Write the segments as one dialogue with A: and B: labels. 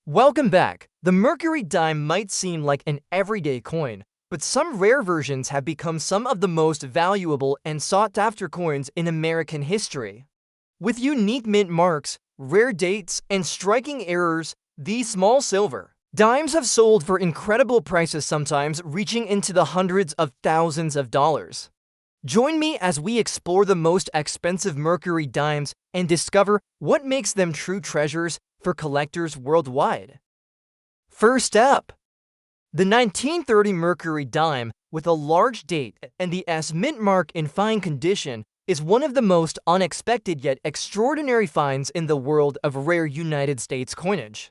A: Welcome back. The Mercury dime might seem like an everyday coin, but some rare versions have become some of the most valuable and sought-after coins in American history. With unique mint marks, rare dates, and striking errors, these small silver dimes have sold for incredible prices, sometimes reaching into the hundreds of thousands of dollars. Join me as we explore the most expensive Mercury dimes and discover what makes them true treasures for collectors worldwide. First up, the 1930 Mercury dime with a large date and the S mint mark in fine condition is one of the most unexpected yet extraordinary finds in the world of rare United States coinage.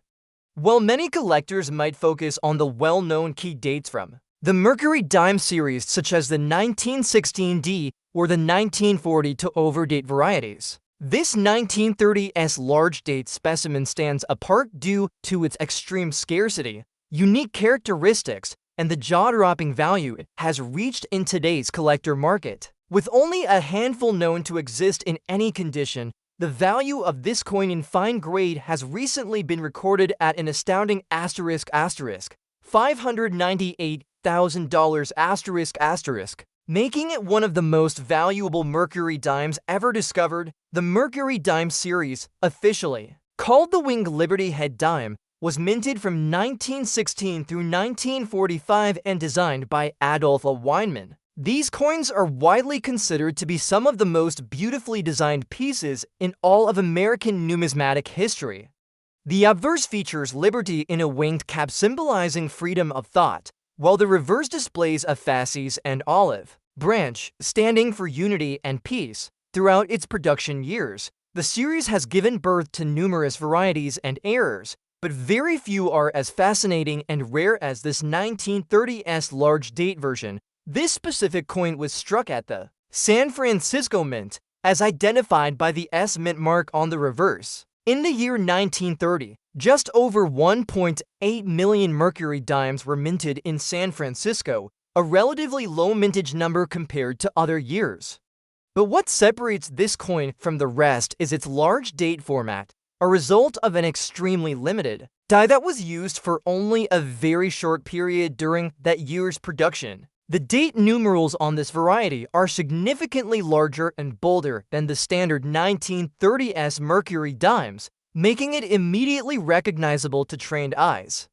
A: While many collectors might focus on the well-known key dates from the Mercury dime series, such as the 1916D or the 1940 to overdate varieties, this 1930s large date specimen stands apart due to its extreme scarcity, unique characteristics, and the jaw-dropping value it has reached in today's collector market. With only a handful known to exist in any condition, the value of this coin in fine grade has recently been recorded at an astounding $598,000 making it one of the most valuable Mercury dimes ever discovered. The Mercury dime series, officially called the Winged Liberty Head dime, was minted from 1916 through 1945 and designed by Adolph Weinman. These coins are widely considered to be some of the most beautifully designed pieces in all of American numismatic history. The obverse features liberty in a winged cap symbolizing freedom of thought, while the reverse displays a fasces and olive branch standing for unity and peace. Throughout its production years, the series has given birth to numerous varieties and errors, but very few are as fascinating and rare as this 1930s large date version. This specific coin was struck at the San Francisco Mint, as identified by the S mint mark on the reverse. In the year 1930, just over 1.8 million Mercury dimes were minted in San Francisco, a relatively low mintage number compared to other years. But what separates this coin from the rest is its large date format, a result of an extremely limited die that was used for only a very short period during that year's production. The date numerals on this variety are significantly larger and bolder than the standard 1930s Mercury dimes, making it immediately recognizable to trained eyes.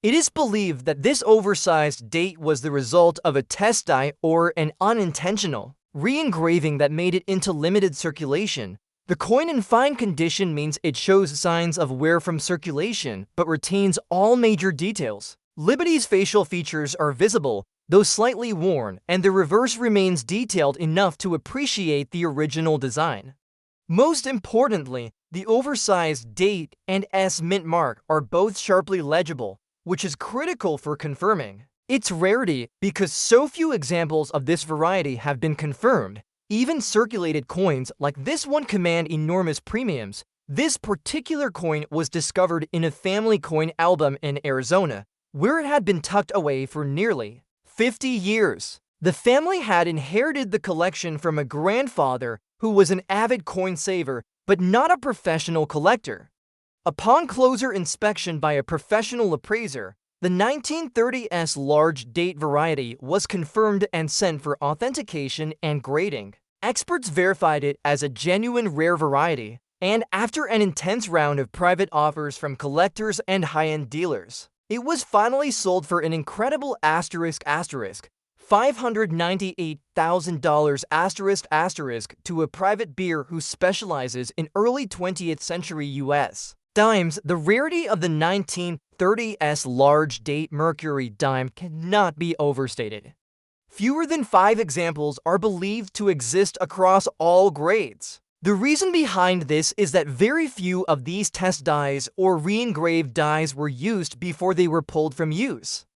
A: It is believed that this oversized date was the result of a test die or an unintentional re-engraving that made it into limited circulation. The coin in fine condition means it shows signs of wear from circulation, but retains all major details. Liberty's facial features are visible, though slightly worn, and the reverse remains detailed enough to appreciate the original design. Most importantly, the oversized date and S mint mark are both sharply legible, which is critical for confirming its rarity because so few examples of this variety have been confirmed. Even circulated coins like this one command enormous premiums. This particular coin was discovered in a family coin album in Arizona, where it had been tucked away for nearly 50 years. The family had inherited the collection from a grandfather who was an avid coin saver, but not a professional collector. Upon closer inspection by a professional appraiser, the 1930s large date variety was confirmed and sent for authentication and grading. Experts verified it as a genuine rare variety, and after an intense round of private offers from collectors and high-end dealers, it was finally sold for an incredible $598,000 to a private beer who specializes in early 20th century US dimes. The rarity of the 1930s large date Mercury dime cannot be overstated. Fewer than 5 examples are believed to exist across all grades. The reason behind this is that very few of these test dies or re-engraved dies were used before they were pulled from use.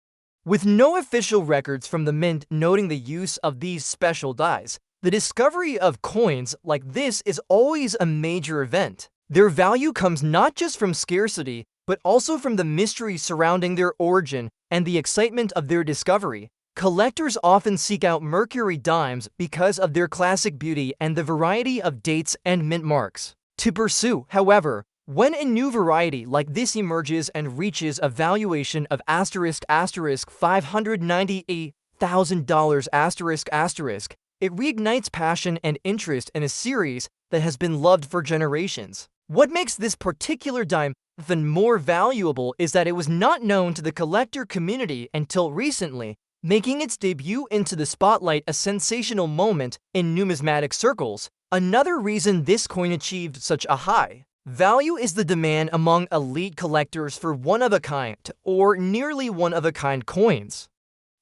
A: With no official records from the mint noting the use of these special dies, the discovery of coins like this is always a major event. Their value comes not just from scarcity, but also from the mystery surrounding their origin and the excitement of their discovery. Collectors often seek out Mercury dimes because of their classic beauty and the variety of dates and mint marks. To pursue, however, When a new variety like this emerges and reaches a valuation of $598,000 it reignites passion and interest in a series that has been loved for generations. What makes this particular dime even more valuable is that it was not known to the collector community until recently, making its debut into the spotlight a sensational moment in numismatic circles. Another reason this coin achieved such a high value is the demand among elite collectors for one-of-a-kind or nearly one-of-a-kind coins.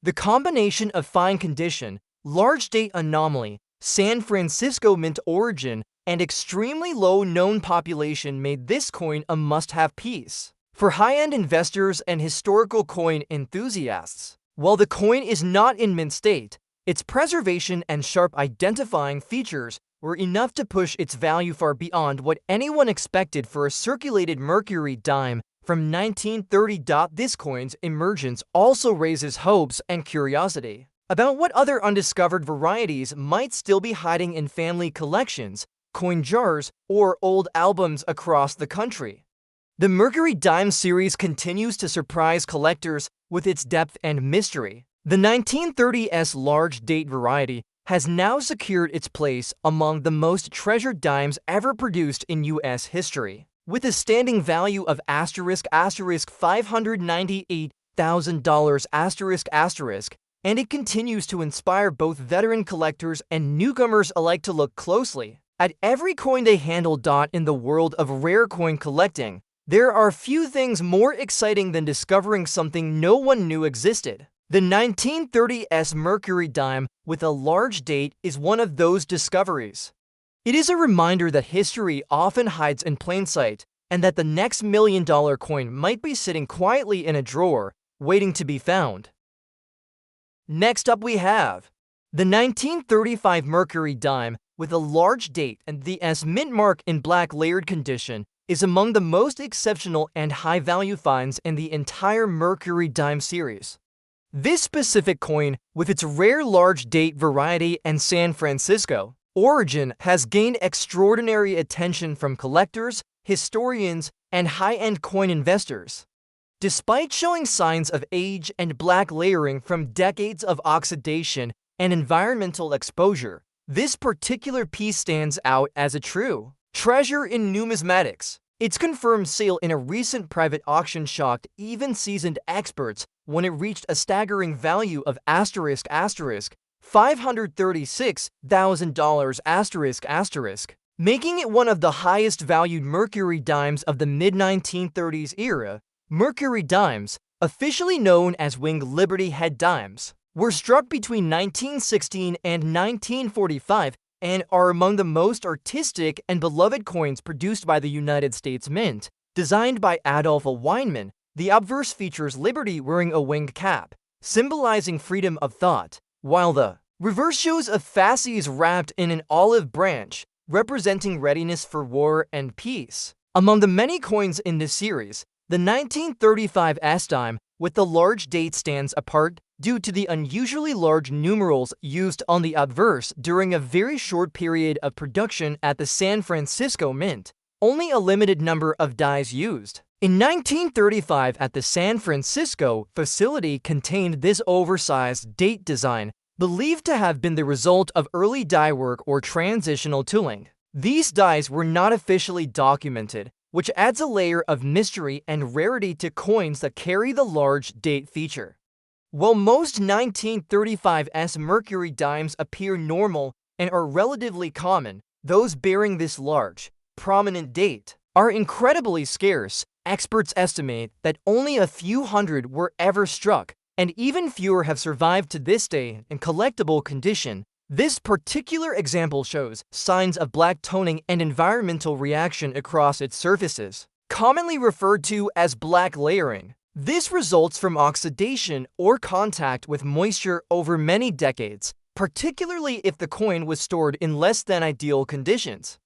A: The combination of fine condition, large date anomaly, San Francisco mint origin, and extremely low known population made this coin a must-have piece for high-end investors and historical coin enthusiasts. While the coin is not in mint state, its preservation and sharp identifying features were enough to push its value far beyond what anyone expected for a circulated Mercury dime from 1930. This coin's emergence also raises hopes and curiosity about what other undiscovered varieties might still be hiding in family collections, coin jars, or old albums across the country. The Mercury dime series continues to surprise collectors with its depth and mystery. The 1930s large date variety has now secured its place among the most treasured dimes ever produced in U.S. history, with a standing value of $598,000 and it continues to inspire both veteran collectors and newcomers alike to look closely at every coin they handle. In the world of rare coin collecting, there are few things more exciting than discovering something no one knew existed. The 1930s Mercury dime with a large date is one of those discoveries. It is a reminder that history often hides in plain sight and that the next million-dollar coin might be sitting quietly in a drawer, waiting to be found. Next up we have the 1935 Mercury dime with a large date and the S mint mark in black layered condition is among the most exceptional and high-value finds in the entire Mercury dime series. This specific coin, with its rare large date variety and San Francisco origin, has gained extraordinary attention from collectors, historians, and high-end coin investors. Despite showing signs of age and black layering from decades of oxidation and environmental exposure, this particular piece stands out as a true treasure in numismatics. Its confirmed sale in a recent private auction shocked even seasoned experts when it reached a staggering value of $536,000 making it one of the highest valued Mercury dimes of the mid-1930s era. Mercury dimes, officially known as winged Liberty head dimes, were struck between 1916 and 1945 and are among the most artistic and beloved coins produced by the United States Mint. Designed by Adolph Weinman, the obverse features Liberty wearing a winged cap, symbolizing freedom of thought, while the reverse shows a fasces wrapped in an olive branch, representing readiness for war and peace. Among the many coins in this series, the 1935 S-dime with the large date stands apart due to the unusually large numerals used on the obverse during a very short period of production at the San Francisco Mint. Only a limited number of dies used. In 1935, at the San Francisco facility contained this oversized date design, believed to have been the result of early die work or transitional tooling. These dies were not officially documented, which adds a layer of mystery and rarity to coins that carry the large date feature. While most 1935s Mercury dimes appear normal and are relatively common, those bearing this large, prominent date are incredibly scarce. Experts estimate that only a few hundred were ever struck, and even fewer have survived to this day in collectible condition. This particular example shows signs of black toning and environmental reaction across its surfaces, commonly referred to as black layering. This results from oxidation or contact with moisture over many decades, particularly if the coin was stored in less than ideal conditions.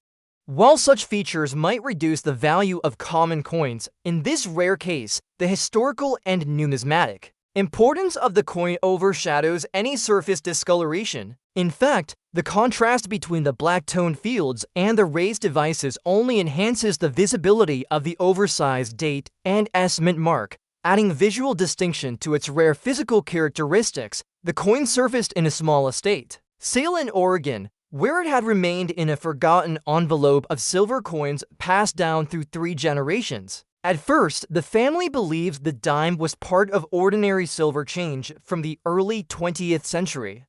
A: While such features might reduce the value of common coins, in this rare case, the historical and numismatic Importance of the coin overshadows any surface discoloration. In fact, the contrast between the black tone fields and the raised devices only enhances the visibility of the oversized date and S mint mark, adding visual distinction to its rare physical characteristics. The coin surfaced in a small estate sale in Oregon, where it had remained in a forgotten envelope of silver coins passed down through 3 generations. At first, the family believed the dime was part of ordinary silver change from the early 20th century.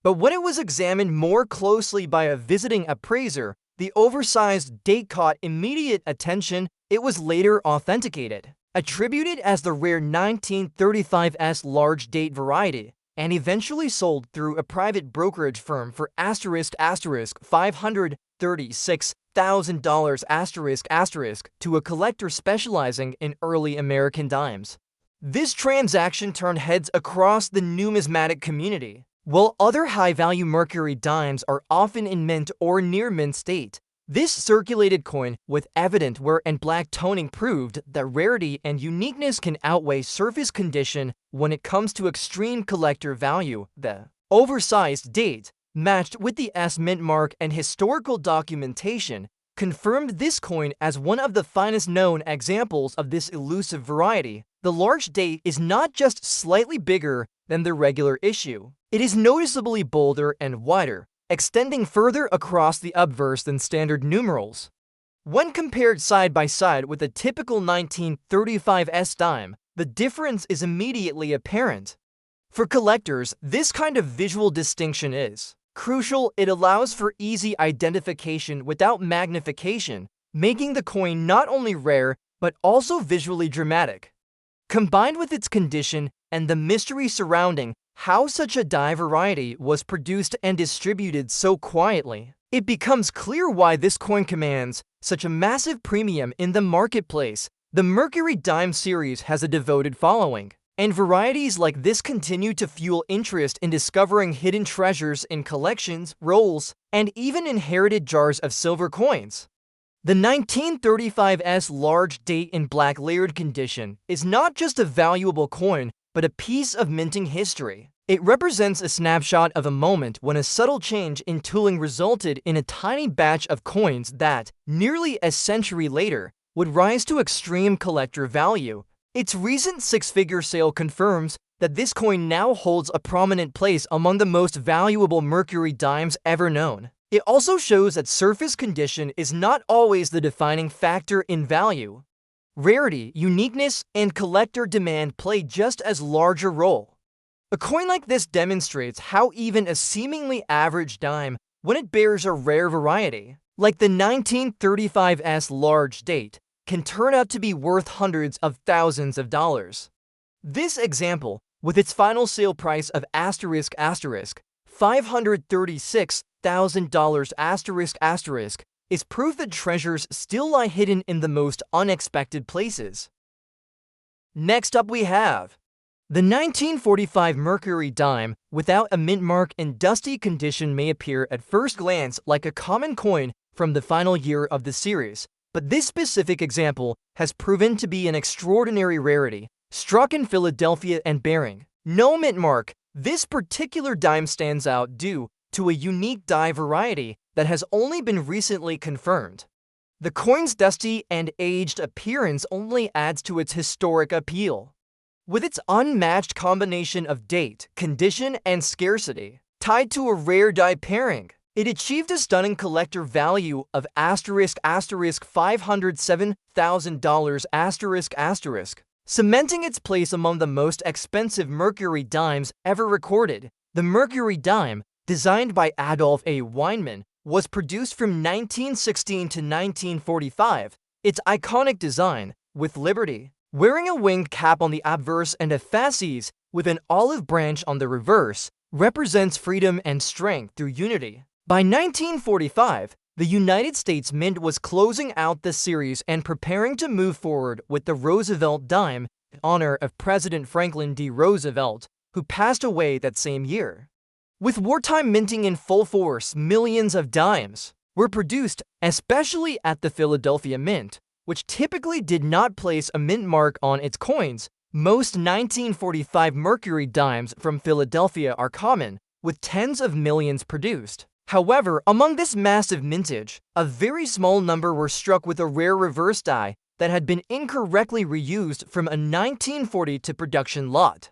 A: But when it was examined more closely by a visiting appraiser, the oversized date caught immediate attention. It was later authenticated, attributed as the rare 1935s large date variety, and eventually sold through a private brokerage firm for $536,000 to a collector specializing in early American dimes. This transaction turned heads across the numismatic community. While other high-value Mercury dimes are often in mint or near mint state, this circulated coin with evident wear and black toning proved that rarity and uniqueness can outweigh surface condition when it comes to extreme collector value. The oversized date, matched with the S mint mark and historical documentation, confirmed this coin as one of the finest known examples of this elusive variety. The large date is not just slightly bigger than the regular issue. It is noticeably bolder and wider, extending further across the obverse than standard numerals. When compared side by side with a typical 1935s dime, the difference is immediately apparent. For collectors, this kind of visual distinction is crucial. It allows for easy identification without magnification, making the coin not only rare but also visually dramatic. Combined with its condition and the mystery surrounding how such a die variety was produced and distributed so quietly, it becomes clear why this coin commands such a massive premium in the marketplace. The Mercury dime series has a devoted following, and varieties like this continue to fuel interest in discovering hidden treasures in collections, rolls, and even inherited jars of silver coins. The 1935s large date in black layered condition is not just a valuable coin, but a piece of minting history. It represents a snapshot of a moment when a subtle change in tooling resulted in a tiny batch of coins that, nearly a century later, would rise to extreme collector value. Its recent 6-figure sale confirms that this coin now holds a prominent place among the most valuable Mercury dimes ever known. It also shows that surface condition is not always the defining factor in value. Rarity, uniqueness, and collector demand play just as large a role. A coin like this demonstrates how even a seemingly average dime, when it bears a rare variety, like the 1935s large date, can turn out to be worth hundreds of thousands of dollars. This example, with its final sale price of $536,000 is proof that treasures still lie hidden in the most unexpected places. Next up we have the 1945 Mercury dime. Without a mint mark and dusty condition may appear at first glance like a common coin from the final year of the series, but this specific example has proven to be an extraordinary rarity, struck in Philadelphia and bearing no mint mark. This particular dime stands out due to a unique die variety that has only been recently confirmed. The coin's dusty and aged appearance only adds to its historic appeal. With its unmatched combination of date, condition, and scarcity, tied to a rare die pairing, it achieved a stunning collector value of $507,000, cementing its place among the most expensive Mercury dimes ever recorded. The Mercury dime, designed by Adolf A. Weinman, was produced from 1916 to 1945. Its iconic design, with Liberty wearing a winged cap on the obverse and a fasces with an olive branch on the reverse, represents freedom and strength through unity. By 1945, the United States Mint was closing out the series and preparing to move forward with the Roosevelt dime in honor of President Franklin D. Roosevelt, who passed away that same year. With wartime minting in full force, millions of dimes were produced, especially at the Philadelphia Mint, which typically did not place a mint mark on its coins. Most 1945 Mercury dimes from Philadelphia are common, with tens of millions produced. However, among this massive mintage, a very small number were struck with a rare reverse die that had been incorrectly reused from a 1940 production lot.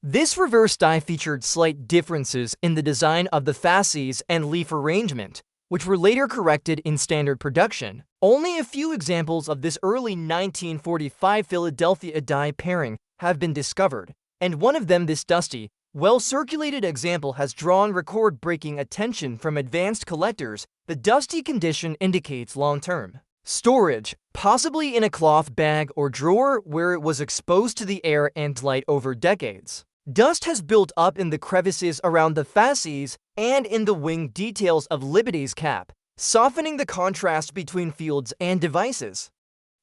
A: This reverse die featured slight differences in the design of the fasces and leaf arrangement, which were later corrected in standard production. Only a few examples of this early 1945 Philadelphia die pairing have been discovered, and one of them, this dusty, well-circulated example, has drawn record-breaking attention from advanced collectors. The dusty condition indicates long-term storage, possibly in a cloth bag or drawer where it was exposed to the air and light over decades. Dust has built up in the crevices around the fasces and in the wing details of Liberty's cap, softening the contrast between fields and devices.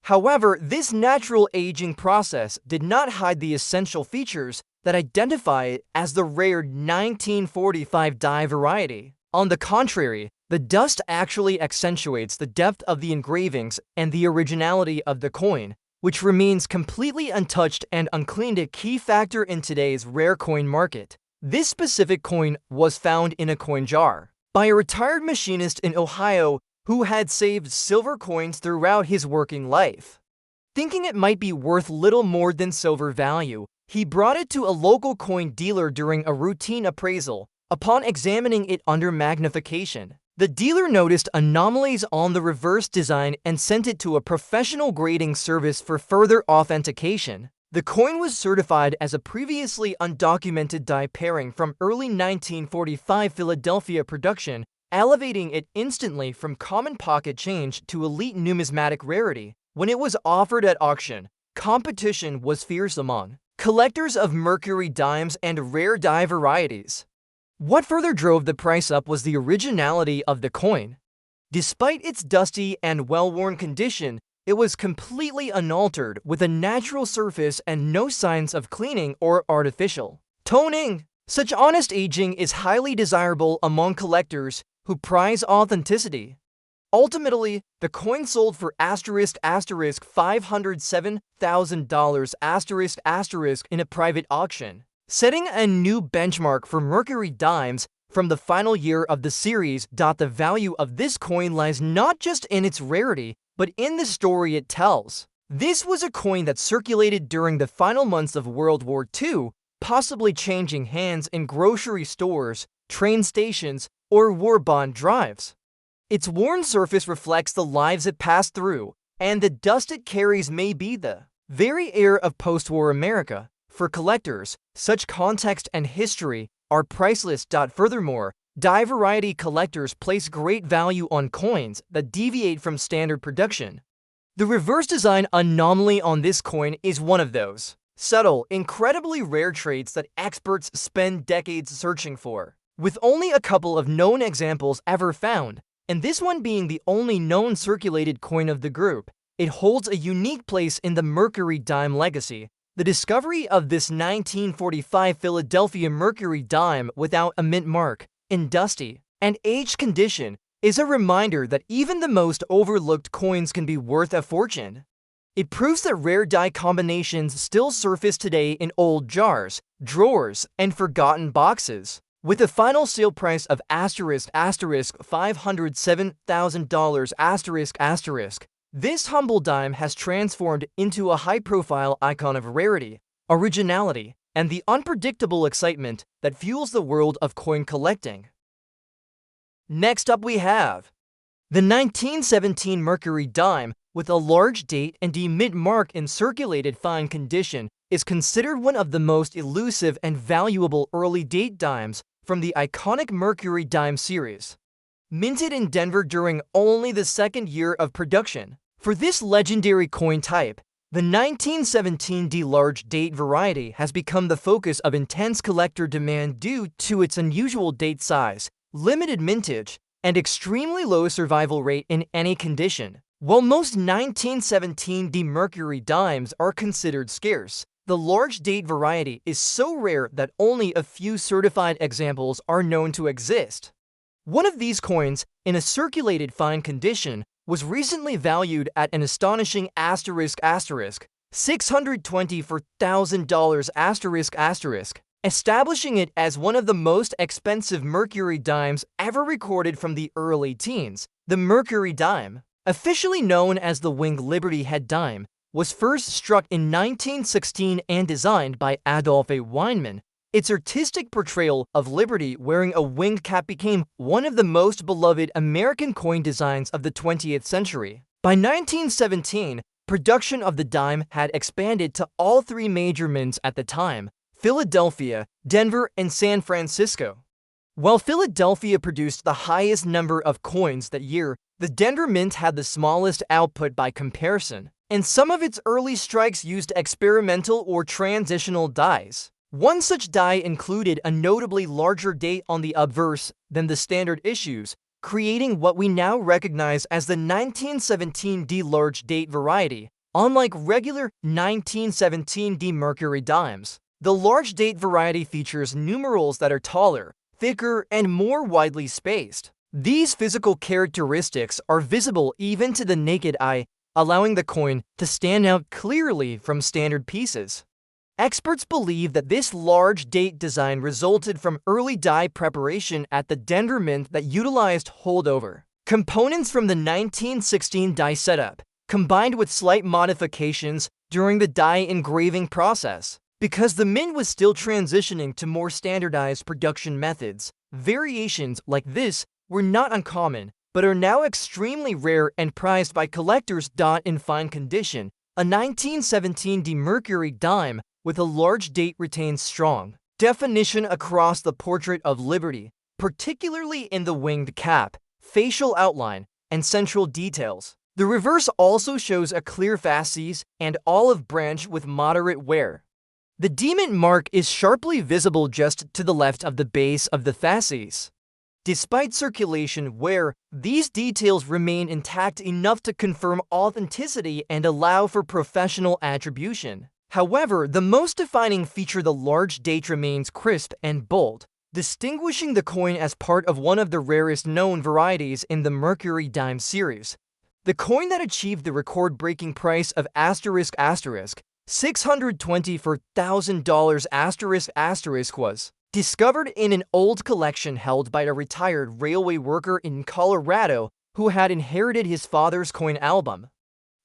A: However, this natural aging process did not hide the essential features that identify it as the rare 1945 die variety. On the contrary, the dust actually accentuates the depth of the engravings and the originality of the coin, which remains completely untouched and uncleaned, a key factor in today's rare coin market. This specific coin was found in a coin jar by a retired machinist in Ohio who had saved silver coins throughout his working life. Thinking it might be worth little more than silver value, he brought it to a local coin dealer during a routine appraisal. Upon examining it under magnification, the dealer noticed anomalies on the reverse design and sent it to a professional grading service for further authentication. The coin was certified as a previously undocumented die pairing from early 1945 Philadelphia production, elevating it instantly from common pocket change to elite numismatic rarity. When it was offered at auction, competition was fierce among collectors of Mercury dimes and rare die varieties. What further drove the price up was the originality of the coin. Despite its dusty and well-worn condition, it was completely unaltered, with a natural surface and no signs of cleaning or artificial toning. Such honest aging is highly desirable among collectors who prize authenticity. Ultimately, the coin sold for $507,000 in a private auction, setting a new benchmark for Mercury dimes from the final year of the series. The value of this coin lies not just in its rarity, but in the story it tells. This was a coin that circulated during the final months of World War II, possibly changing hands in grocery stores, train stations, or war bond drives. Its worn surface reflects the lives it passed through, and the dust it carries may be the very air of post-war America. For collectors, such context and history are priceless. Furthermore, die variety collectors place great value on coins that deviate from standard production. The reverse design anomaly on this coin is one of those subtle, incredibly rare traits that experts spend decades searching for, with only a couple of known examples ever found, and this one being the only known circulated coin of the group. It holds a unique place in the Mercury dime legacy. The discovery of this 1945 Philadelphia Mercury dime without a mint mark, in dusty and aged condition, is a reminder that even the most overlooked coins can be worth a fortune. It proves that rare die combinations still surface today in old jars, drawers, and forgotten boxes. With a final sale price of $507,000, this humble dime has transformed into a high-profile icon of rarity, originality, and the unpredictable excitement that fuels the world of coin collecting. Next up we have the 1917 Mercury dime with a large date and a mint mark in circulated fine condition is considered one of the most elusive and valuable early date dimes from the iconic Mercury dime series. Minted in Denver during only the second year of production. For this legendary coin type, the 1917 large date variety has become the focus of intense collector demand due to its unusual date size, limited mintage, and extremely low survival rate in any condition. While most 1917 Mercury dimes are considered scarce, the large date variety is so rare that only a few certified examples are known to exist. One of these coins, in a circulated fine condition, was recently valued at an astonishing $620 for $1,000 ***, establishing it as one of the most expensive Mercury dimes ever recorded from the early teens. The Mercury dime, officially known as the Winged Liberty Head dime, was first struck in 1916 and designed by Adolphe Weinman. Its artistic portrayal of Liberty wearing a winged cap became one of the most beloved American coin designs of the 20th century. By 1917, production of the dime had expanded to all three major mints at the time: Philadelphia, Denver, and San Francisco. While Philadelphia produced the highest number of coins that year, the Denver Mint had the smallest output by comparison, and some of its early strikes used experimental or transitional dies. One such die included a notably larger date on the obverse than the standard issues, creating what we now recognize as the 1917D large date variety. Unlike regular 1917D Mercury dimes, the large date variety features numerals that are taller, thicker, and more widely spaced. These physical characteristics are visible even to the naked eye, allowing the coin to stand out clearly from standard pieces. Experts believe that this large date design resulted from early die preparation at the Denver Mint that utilized holdover components from the 1916 die setup, combined with slight modifications during the die engraving process. Because the Mint was still transitioning to more standardized production methods, variations like this were not uncommon, but are now extremely rare and prized by collectors. In fine condition, a 1917D Mercury dime with a large date retains strong definition across the portrait of Liberty, particularly in the winged cap, facial outline, and central details. The reverse also shows a clear fasces and olive branch with moderate wear. The D-Mint mark is sharply visible just to the left of the base of the fasces. Despite circulation wear, these details remain intact enough to confirm authenticity and allow for professional attribution. However, the most defining feature, the large date, remains crisp and bold, distinguishing the coin as part of one of the rarest known varieties in the Mercury dime series. The coin that achieved the record-breaking price of $620 for $1,000 was discovered in an old collection held by a retired railway worker in Colorado who had inherited his father's coin album.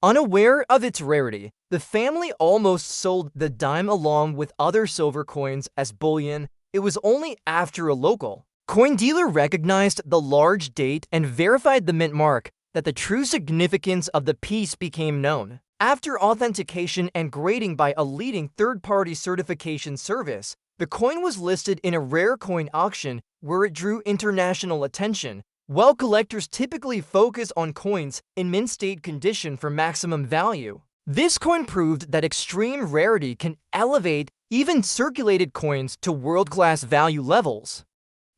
A: Unaware of its rarity, the family almost sold the dime along with other silver coins as bullion. It was only after a local coin dealer recognized the large date and verified the mint mark that the true significance of the piece became known. After authentication and grading by a leading third-party certification service, the coin was listed in a rare coin auction where it drew international attention. While collectors typically focus on coins in mint state condition for maximum value, this coin proved that extreme rarity can elevate even circulated coins to world-class value levels.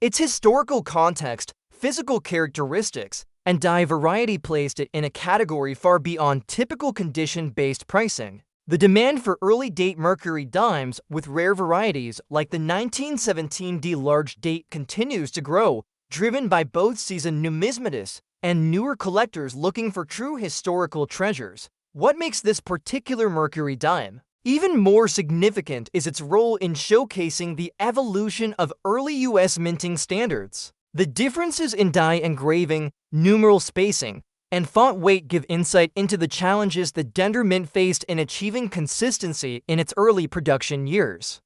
A: Its historical context, physical characteristics, and die variety placed it in a category far beyond typical condition-based pricing. The demand for early-date Mercury dimes with rare varieties like the 1917D large date continues to grow, driven by both seasoned numismatists and newer collectors looking for true historical treasures. What makes this particular Mercury dime even more significant is its role in showcasing the evolution of early U.S. minting standards. The differences in die engraving, numeral spacing, and font weight give insight into the challenges the Denver Mint faced in achieving consistency in its early production years.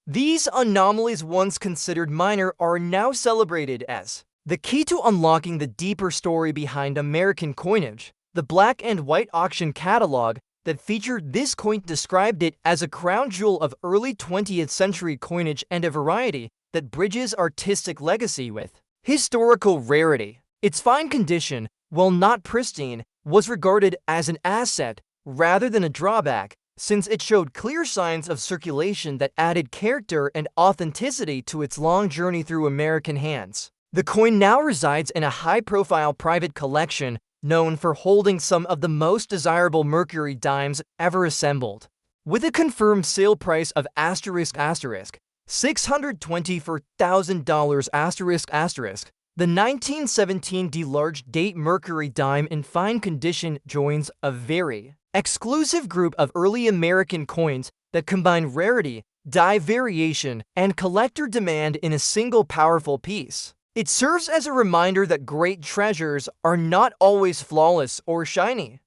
A: These anomalies, once considered minor, are now celebrated as the key to unlocking the deeper story behind American coinage. The black and white auction catalog that featured this coin described it as a crown jewel of early 20th century coinage and a variety that bridges artistic legacy with historical rarity. Its fine condition, while not pristine, was regarded as an asset rather than a drawback, since it showed clear signs of circulation that added character and authenticity to its long journey through American hands. The coin now resides in a high-profile private collection known for holding some of the most desirable Mercury dimes ever assembled. With a confirmed sale price of $620 for $1,000 the 1917D large date Mercury dime in fine condition joins a very exclusive group of early American coins that combine rarity, die variation, and collector demand in a single powerful piece. It serves as a reminder that great treasures are not always flawless or shiny.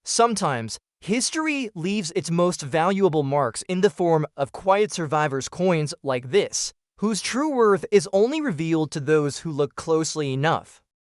A: Sometimes, history leaves its most valuable marks in the form of quiet survivors' coins like this, whose true worth is only revealed to those who look closely enough.